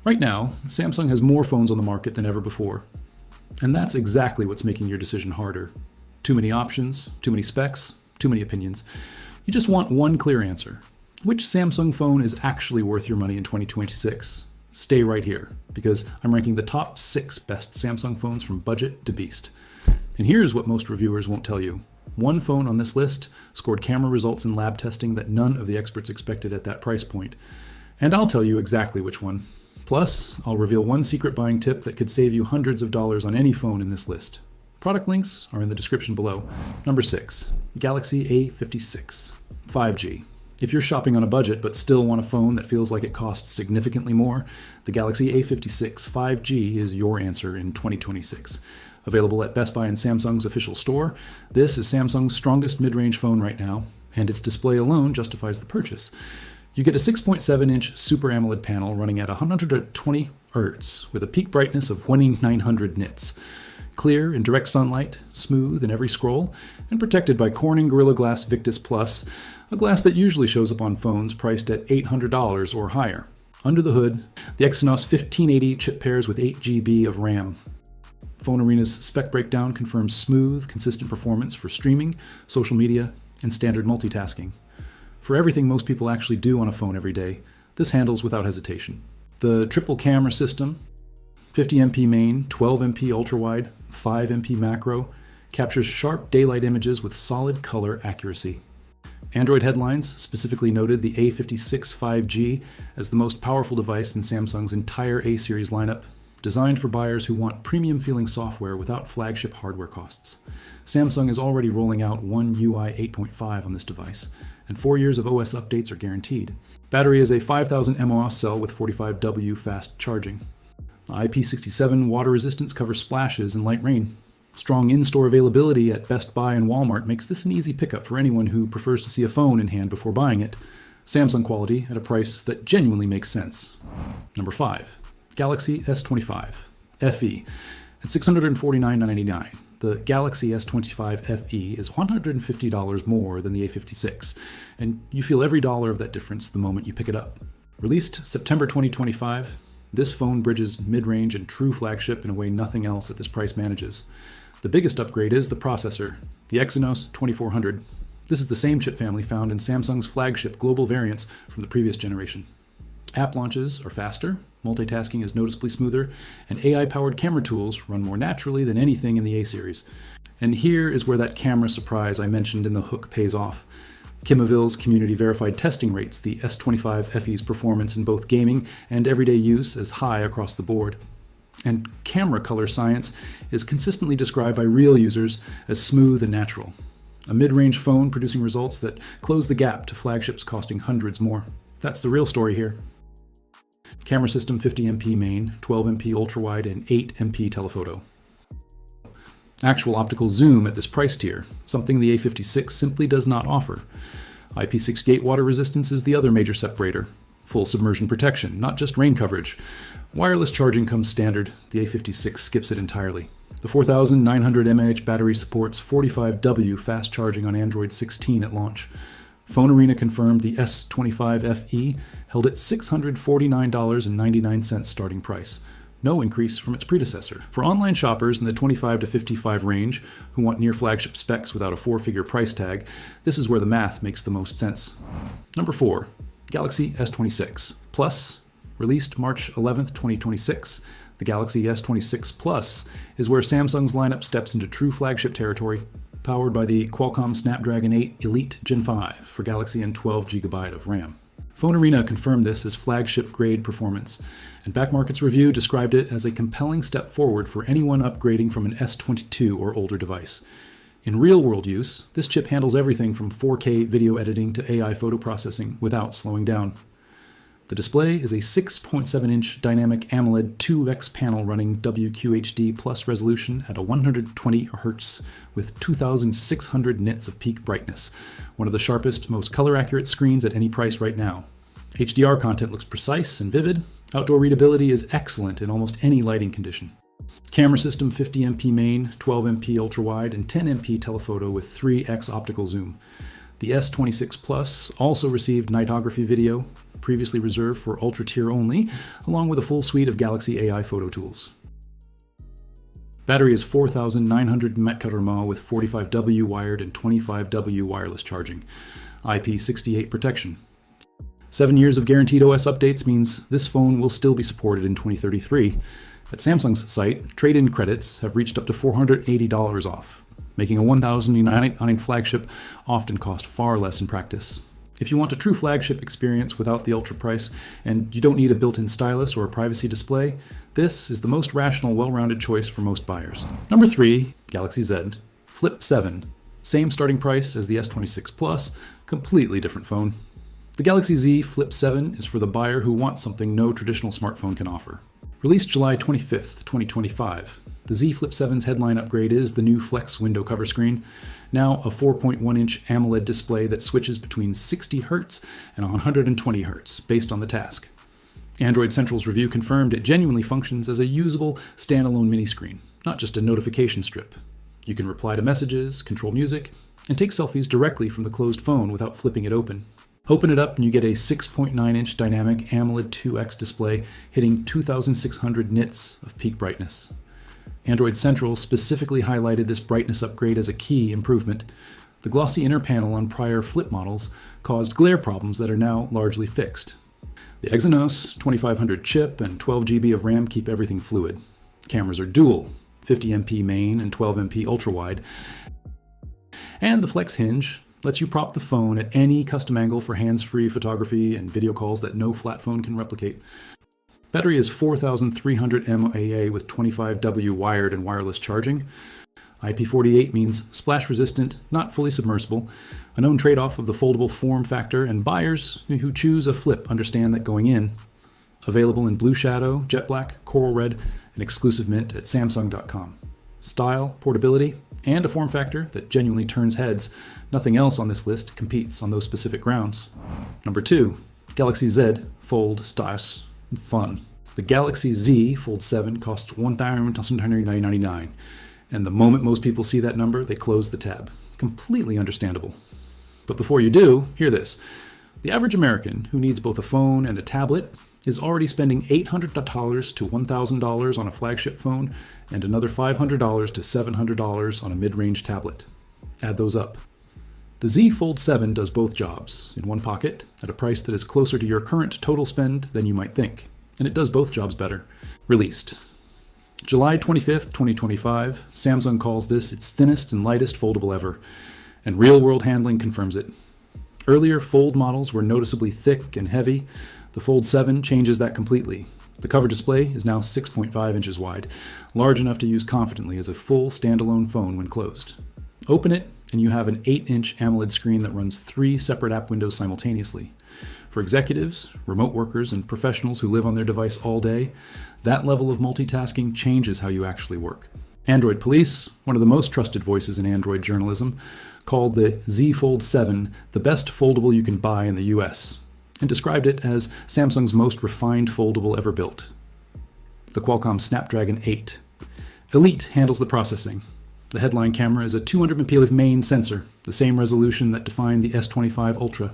Right now, Samsung has more phones on the market than ever before. And that's exactly what's making your decision harder. Too many options, too many specs, too many opinions. You just want one clear answer. Which Samsung phone is actually worth your money in 2026? Stay right here, because I'm ranking the top 6 best Samsung phones from budget to beast. And here's what most reviewers won't tell you. One phone on this list scored camera results in lab testing that none of the experts expected at that price point. And I'll tell you exactly which one. Plus, I'll reveal one secret buying tip that could save you hundreds of dollars on any phone in this list. Product links are in the description below. Number 6, Galaxy A56 5G. If you're shopping on a budget but still want a phone that feels like it costs significantly more, the Galaxy A56 5G is your answer in 2026. Available at Best Buy and Samsung's official store, this is Samsung's strongest mid-range phone right now, and its display alone justifies the purchase. You get a 6.7-inch Super AMOLED panel running at 120 Hz with a peak brightness of 2900 nits. Clear in direct sunlight, smooth in every scroll, and protected by Corning Gorilla Glass Victus Plus, a glass that usually shows up on phones priced at $800 or higher. Under the hood, the Exynos 1580 chip pairs with 8 GB of RAM. Phone Arena's spec breakdown confirms smooth, consistent performance for streaming, social media, and standard multitasking. For everything most people actually do on a phone every day, this handles without hesitation. The triple camera system, 50MP main, 12MP ultra-wide, 5MP macro, captures sharp daylight images with solid color accuracy. Android headlines specifically noted the A56 5G as the most powerful device in Samsung's entire A-series lineup, designed for buyers who want premium-feeling software without flagship hardware costs. Samsung is already rolling out One UI 8.5 on this device, and 4 years of OS updates are guaranteed. Battery is a 5000 mAh cell with 45W fast charging. IP67 water resistance covers splashes and light rain. Strong in-store availability at Best Buy and Walmart makes this an easy pickup for anyone who prefers to see a phone in hand before buying it. Samsung quality at a price that genuinely makes sense. Number 5, Galaxy S25 FE at $649.99. The Galaxy S25 FE is $150 more than the A56, and you feel every dollar of that difference the moment you pick it up. Released September 2025, this phone bridges mid-range and true flagship in a way nothing else at this price manages. The biggest upgrade is the processor, the Exynos 2400. This is the same chip family found in Samsung's flagship global variants from the previous generation. App launches are faster, multitasking is noticeably smoother, and AI-powered camera tools run more naturally than anything in the A-series. And here is where that camera surprise I mentioned in the hook pays off. Kimaville's community-verified testing rates the S25 FE's performance in both gaming and everyday use as high across the board. And camera color science is consistently described by real users as smooth and natural. A mid-range phone producing results that close the gap to flagships costing hundreds more. That's the real story here. Camera system 50MP main, 12MP ultra-wide, and 8MP telephoto. Actual optical zoom at this price tier, something the A56 simply does not offer. IP6 gate water resistance is the other major separator. Full submersion protection, not just rain coverage. Wireless charging comes standard, the A56 skips it entirely. The 4900 mAh battery supports 45W fast charging on Android 16 at launch. Phone Arena confirmed the S25 FE held at $649.99 starting price. No increase from its predecessor. For online shoppers in the 25 to 55 range who want near flagship specs without a 4-figure price tag, this is where the math makes the most sense. Number 4, Galaxy S26 Plus, released March 11th, 2026. The Galaxy S26 Plus is where Samsung's lineup steps into true flagship territory, powered by the Qualcomm Snapdragon 8 Elite Gen 5 for Galaxy and 12GB of RAM. Phone Arena confirmed this as flagship-grade performance, and Backmarket's review described it as a compelling step forward for anyone upgrading from an S22 or older device. In real-world use, this chip handles everything from 4K video editing to AI photo processing without slowing down. The display is a 6.7-inch dynamic AMOLED 2x panel running WQHD plus resolution at a 120 Hz with 2600 nits of peak brightness, one of the sharpest, most color-accurate screens at any price right now. HDR content looks precise and vivid. Outdoor readability is excellent in almost any lighting condition. Camera system 50MP main, 12MP ultra-wide, and 10MP telephoto with 3x optical zoom. The S26 Plus also received nightography video, previously reserved for Ultra tier only, along with a full suite of Galaxy AI photo tools. Battery is 4,900 mAh with 45W wired and 25W wireless charging. IP68 protection. 7 years of guaranteed OS updates means this phone will still be supported in 2033. At Samsung's site, trade-in credits have reached up to $480 off, making a $1,099 flagship often cost far less in practice. If you want a true flagship experience without the Ultra price, and you don't need a built-in stylus or a privacy display, this is the most rational, well-rounded choice for most buyers. Number 3, Galaxy Z Flip 7. Same starting price as the S26 Plus, completely different phone. The Galaxy Z Flip 7 is for the buyer who wants something no traditional smartphone can offer. Released July 25th, 2025. The Z Flip 7's headline upgrade is the new Flex window cover screen, now a 4.1-inch AMOLED display that switches between 60 Hz and 120 Hz based on the task. Android Central's review confirmed it genuinely functions as a usable standalone mini screen, not just a notification strip. You can reply to messages, control music, and take selfies directly from the closed phone without flipping it open. Open it up and you get a 6.9-inch dynamic AMOLED 2X display hitting 2,600 nits of peak brightness. Android Central specifically highlighted this brightness upgrade as a key improvement. The glossy inner panel on prior Flip models caused glare problems that are now largely fixed. The Exynos 2500 chip and 12GB of RAM keep everything fluid. Cameras are dual, 50MP main and 12MP ultra-wide. And the Flex hinge lets you prop the phone at any custom angle for hands-free photography and video calls that no flat phone can replicate. Battery is 4,300 mAh with 25W wired and wireless charging. IP48 means splash resistant, not fully submersible, a known trade-off of the foldable form factor, and buyers who choose a Flip understand that going in. Available in blue shadow, jet black, coral red, and exclusive mint at Samsung.com. Style, portability, and a form factor that genuinely turns heads. Nothing else on this list competes on those specific grounds. Number 2, Galaxy Z Fold Styles Fun. The Galaxy Z Fold 7 costs $1,999, and the moment most people see that number, they close the tab. Completely understandable. But before you do, hear this. The average American who needs both a phone and a tablet is already spending $800 to $1,000 on a flagship phone and another $500 to $700 on a mid-range tablet. Add those up. The Z Fold 7 does both jobs in one pocket at a price that is closer to your current total spend than you might think, and it does both jobs better. Released July 25th, 2025, Samsung calls this its thinnest and lightest foldable ever, and real-world handling confirms it. Earlier Fold models were noticeably thick and heavy. The Fold 7 changes that completely. The cover display is now 6.5 inches wide, large enough to use confidently as a full standalone phone when closed. Open it, and you have an 8-inch AMOLED screen that runs 3 separate app windows simultaneously. For executives, remote workers, and professionals who live on their device all day, that level of multitasking changes how you actually work. Android Police, one of the most trusted voices in Android journalism, called the Z Fold 7 the best foldable you can buy in the US, and described it as Samsung's most refined foldable ever built. The Qualcomm Snapdragon 8. Elite handles the processing. The headline camera is a 200MP main sensor, the same resolution that defined the S25 Ultra.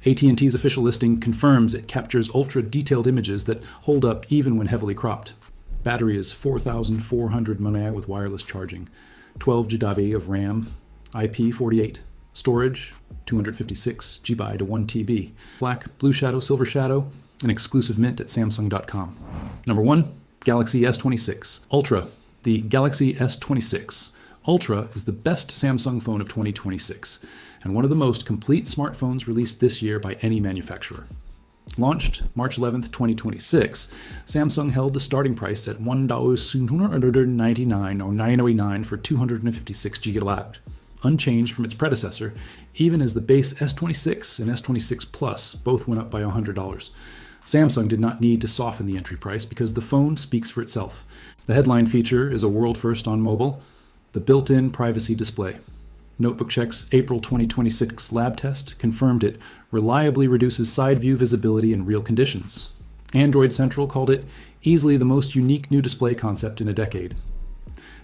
AT&T's official listing confirms it captures ultra-detailed images that hold up even when heavily cropped. Battery is 4,400 mAh with wireless charging, 12GB of RAM, IP48. Storage, 256 GB to 1 TB. Black, blue shadow, silver shadow, an exclusive mint at Samsung.com. Number 1, Galaxy S26 Ultra. The Galaxy S26 Ultra is the best Samsung phone of 2026, and one of the most complete smartphones released this year by any manufacturer. Launched March 11th, 2026, Samsung held the starting price at $1,999 or $999 for 256 GB, unchanged from its predecessor, even as the base S26 and S26 Plus both went up by $100. Samsung did not need to soften the entry price because the phone speaks for itself. The headline feature is a world first on mobile, the built-in privacy display. Notebook Check's April 2026 lab test confirmed it reliably reduces side view visibility in real conditions. Android Central called it easily the most unique new display concept in a decade.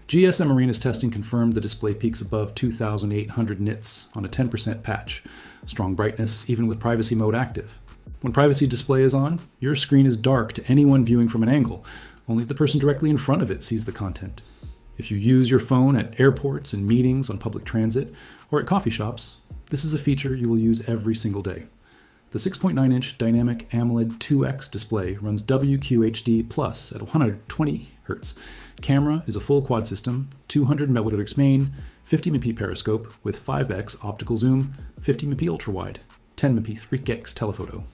GSM Arena's testing confirmed the display peaks above 2,800 nits on a 10% patch. Strong brightness, even with privacy mode active. When privacy display is on, your screen is dark to anyone viewing from an angle. Only the person directly in front of it sees the content. If you use your phone at airports and meetings on public transit or at coffee shops, this is a feature you will use every single day. The 6.9-inch dynamic AMOLED 2X display runs WQHD Plus at 120 Hz. Camera is a full quad system, 200 megapixel main, 50 MP periscope with 5x optical zoom, 50 MP ultra wide, 10 MP 3x telephoto.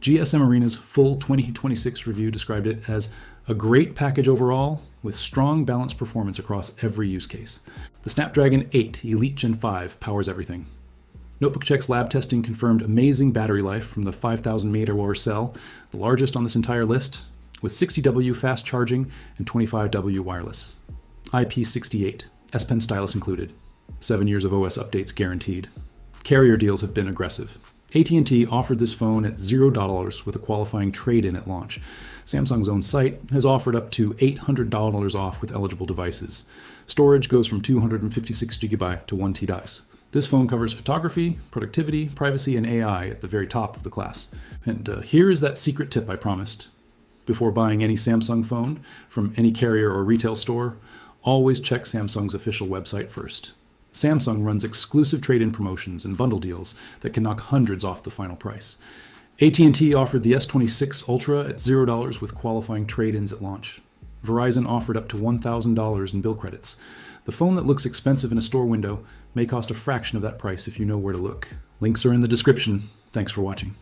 GSM Arena's full 2026 review described it as a great package overall with strong balanced performance across every use case. The Snapdragon 8 Elite Gen 5 powers everything. Notebook Check's lab testing confirmed amazing battery life from the 5,000 mAh cell, the largest on this entire list, with 60W fast charging and 25W wireless. IP68, S Pen stylus included. 7 years of OS updates guaranteed. Carrier deals have been aggressive. AT&T offered this phone at $0 with a qualifying trade-in at launch. Samsung's own site has offered up to $800 off with eligible devices. Storage goes from 256GB to 1 TB. This phone covers photography, productivity, privacy, and AI at the very top of the class. And here is that secret tip I promised. Before buying any Samsung phone from any carrier or retail store, always check Samsung's official website first. Samsung runs exclusive trade-in promotions and bundle deals that can knock hundreds off the final price. AT&T offered the S26 Ultra at $0 with qualifying trade-ins at launch. Verizon offered up to $1,000 in bill credits. The phone that looks expensive in a store window may cost a fraction of that price if you know where to look. Links are in the description. Thanks for watching.